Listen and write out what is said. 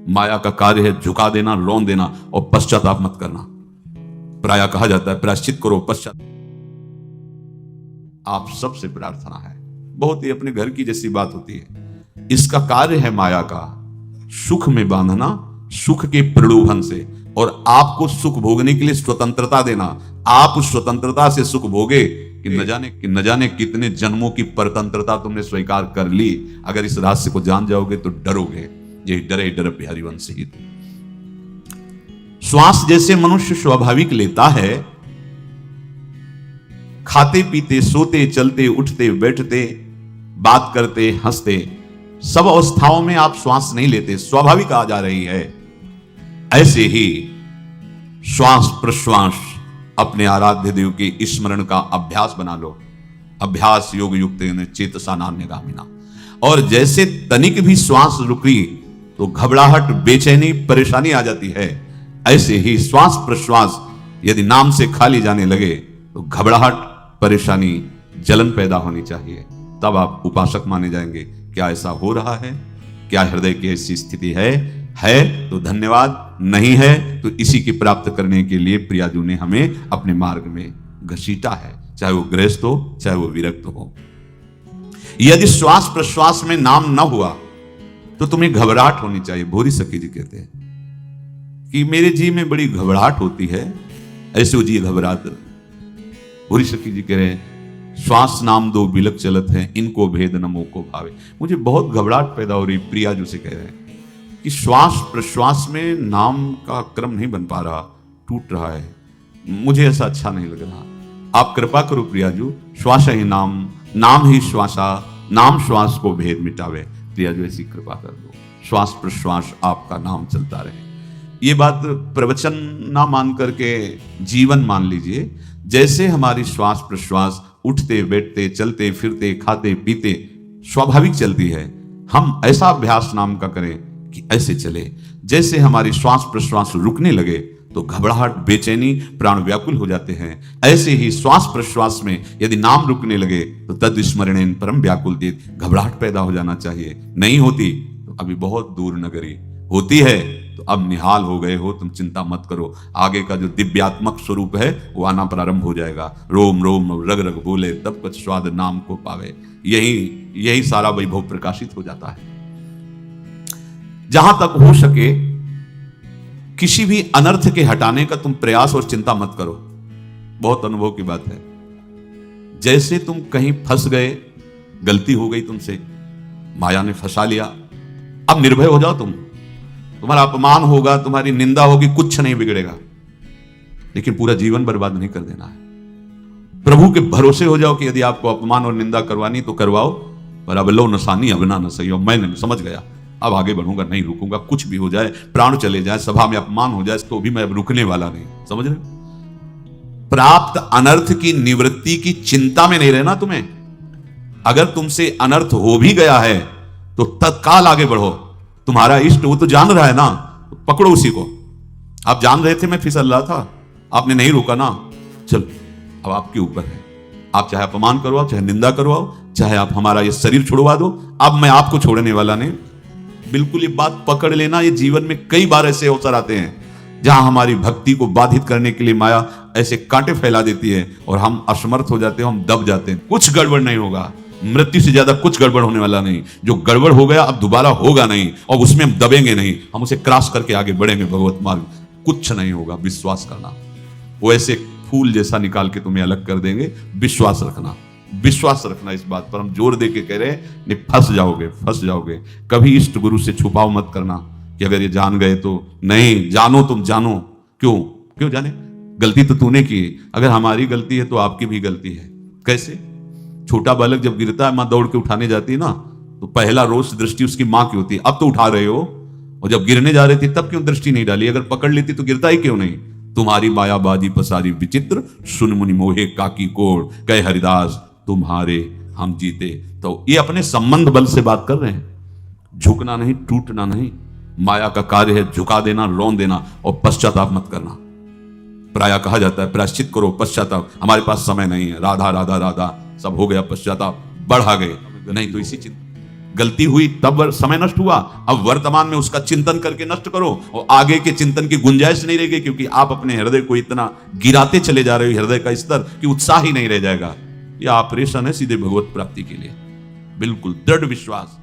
माया का कार्य है झुका देना, रौन देना और पश्चाताप मत करना। प्रायः कहा जाता है प्रायश्चित करो पश्चाताप। आप सबसे प्रार्थना है, बहुत ही अपने घर की जैसी बात होती है। इसका कार्य है माया का सुख में बांधना, सुख के प्रलोभन से, और आपको सुख भोगने के लिए स्वतंत्रता देना। आप उस स्वतंत्रता से सुख भोगे कि न जाने कितने जन्मों की परतंत्रता तुमने स्वीकार कर ली। अगर इस रहस्य को जान जाओगे तो डरोगे। ये डरे डर बिहारी वंश ही। श्वास जैसे मनुष्य स्वाभाविक लेता है, खाते पीते सोते चलते उठते बैठते बात करते हंसते, सब अवस्थाओं में आप श्वास नहीं लेते, स्वाभाविक आ जा रही है। ऐसे ही श्वास प्रश्वास अपने आराध्य देव के स्मरण का अभ्यास बना लो। अभ्यास योग युक्त चेतसा नान्यगामिना। और जैसे तनिक भी श्वास रुकी तो घबराहट, बेचैनी, परेशानी आ जाती है, ऐसे ही श्वास प्रश्वास यदि नाम से खाली जाने लगे तो घबराहट, परेशानी, जलन पैदा होनी चाहिए। तब आप उपासक माने जाएंगे। क्या ऐसा हो रहा है? क्या हृदय की ऐसी स्थिति है तो धन्यवाद, नहीं है तो इसी की प्राप्त करने के लिए प्रियाजू ने हमें अपने मार्ग में घसीटा है, चाहे वो गृहस्थ हो चाहे वो विरक्त हो। यदि श्वास प्रश्वास में नाम न हुआ तो तुम्हें घबराहट होनी चाहिए। भोरी सखी जी कहते हैं कि मेरे जी में बड़ी घबराहट होती है, ऐसे वो जी घबरात। भोरी सखी जी कह रहे हैं श्वास नाम दो बिलक चलत है, इनको भेद न मोह को भावे। मुझे बहुत घबराहट पैदा हो रही। प्रियाजू से कह रहे हैं कि श्वास प्रश्वास में नाम का क्रम नहीं बन पा रहा, टूट रहा है, मुझे ऐसा अच्छा नहीं लग रहा। आप कृपा करो प्रियाजू, श्वास ही नाम, नाम ही श्वासा, नाम श्वास को भेद मिटावे। प्रियाजू ऐसी कृपा कर दो, श्वास प्रश्वास आपका नाम चलता रहे। ये बात प्रवचन ना मान करके जीवन मान लीजिए। जैसे हमारी श्वास प्रश्वास उठते बैठते चलते फिरते खाते पीते स्वाभाविक चलती है, हम ऐसा अभ्यास नाम का करें कि ऐसे चले। जैसे हमारी श्वास प्रश्वास रुकने लगे तो घबराहट, बेचैनी, प्राण व्याकुल हो जाते हैं, ऐसे ही श्वास प्रश्वास में यदि नाम रुकने लगे तो तद स्मरणेन परम व्याकुल देत, घबराहट पैदा हो जाना चाहिए। नहीं होती तो अभी बहुत दूर नगरी, होती है तो अब निहाल हो गए हो, तुम चिंता मत करो। आगे का जो दिव्यात्मक स्वरूप है वो आना प्रारंभ हो जाएगा। रोम रोम रग रग बोले तब कुछ स्वाद नाम को पावे। यही सारा वैभव प्रकाशित हो जाता है। जहां तक हो सके किसी भी अनर्थ के हटाने का तुम प्रयास और चिंता मत करो। बहुत अनुभव की बात है। जैसे तुम कहीं फंस गए, गलती हो गई तुमसे, माया ने फंसा लिया, अब निर्भय हो जाओ। तुम्हारा अपमान होगा, तुम्हारी निंदा होगी, कुछ नहीं बिगड़ेगा, लेकिन पूरा जीवन बर्बाद नहीं कर देना है। प्रभु के भरोसे हो जाओ कि यदि आपको अपमान और निंदा करवानी तो करवाओ, पर अब लो नसानी अबना न सही हो। मैं समझ गया, अब आगे बढ़ूंगा, नहीं रुकूंगा। कुछ भी हो जाए, प्राण चले जाए, सभा में अपमान हो जाए, तो भी मैं अब रुकने वाला नहीं। समझ रहे? प्राप्त अनर्थ की निवृत्ति की चिंता में नहीं रहना तुम्हें। अगर तुमसे अनर्थ हो भी गया है तो तत्काल आगे बढ़ो। तुम्हारा इष्ट वो तो जान रहा है ना, पकड़ो उसी को। आप जान रहे थे मैं फिसल रहा था, आपने नहीं रोका ना, चल अब आपके ऊपर है। आप चाहे अपमान करवाओ, चाहे निंदा करवाओ, चाहे आप हमारा ये शरीर छुड़वा दो, अब मैं आपको छोड़ने वाला नहीं। बिल्कुल ये बात पकड़ लेना। ये जीवन में कई बार ऐसे अवसर आते हैं जहां हमारी भक्ति को बाधित करने के लिए माया ऐसे कांटे फैला देती है और हम असमर्थ हो जाते हैं, हम दब जाते हैं। कुछ गड़बड़ नहीं होगा, मृत्यु से ज्यादा कुछ गड़बड़ होने वाला नहीं। जो गड़बड़ हो गया अब दोबारा होगा नहीं, और उसमें हम दबेंगे नहीं, हम उसे क्रॉस करके आगे बढ़ेंगे भगवत मार्ग। कुछ नहीं होगा, विश्वास करना। वो ऐसे फूल जैसा निकाल के तुम्हें अलग कर देंगे। विश्वास रखना, विश्वास रखना। इस बात पर हम जोर दे के कह रहे हैं, नहीं फंस जाओगे। कभी इष्ट गुरु से छुपाव मत करना कि अगर ये जान गए तो। नहीं, जानो, तुम जानो। क्यों जाने? गलती तो तूने की। अगर हमारी गलती है तो आपकी भी गलती है। कैसे? छोटा बालक जब गिरता है, मां दौड़ के उठाने जाती है ना, तो पहला रोष दृष्टि उसकी मां की होती है। अब तो उठा रहे हो, और जब गिरने जा रहे थे तब क्यों दृष्टि नहीं डाली? अगर पकड़ लेती तो गिरता ही क्यों नहीं? तुम्हारी मायाबाजी पसारी विचित्र, सुन मुनि मोहे काकी कोड़, कहे हरिदास तुम्हारे हम जीते। तो ये अपने संबंध बल से बात कर रहे हैं। झुकना नहीं, टूटना नहीं। माया का कार्य है झुका देना, रौन देना और पश्चाताप मत करना। प्रायः कहा जाता है प्रायश्चित करो पश्चाताप। हमारे पास समय नहीं है। राधा राधा राधा सब हो गया, पश्चाताप बढ़ा गए नहीं तो इसी चिंता। गलती हुई तब समय नष्ट हुआ, अब वर्तमान में उसका चिंतन करके नष्ट करो और आगे के चिंतन की गुंजाइश नहीं रहेगी, क्योंकि आप अपने हृदय को इतना गिराते चले जा रहे हो, हृदय का स्तर, कि उत्साह ही नहीं रह जाएगा। यह ऑपरेशन है सीधे भगवत प्राप्ति के लिए। बिल्कुल दृढ़ विश्वास।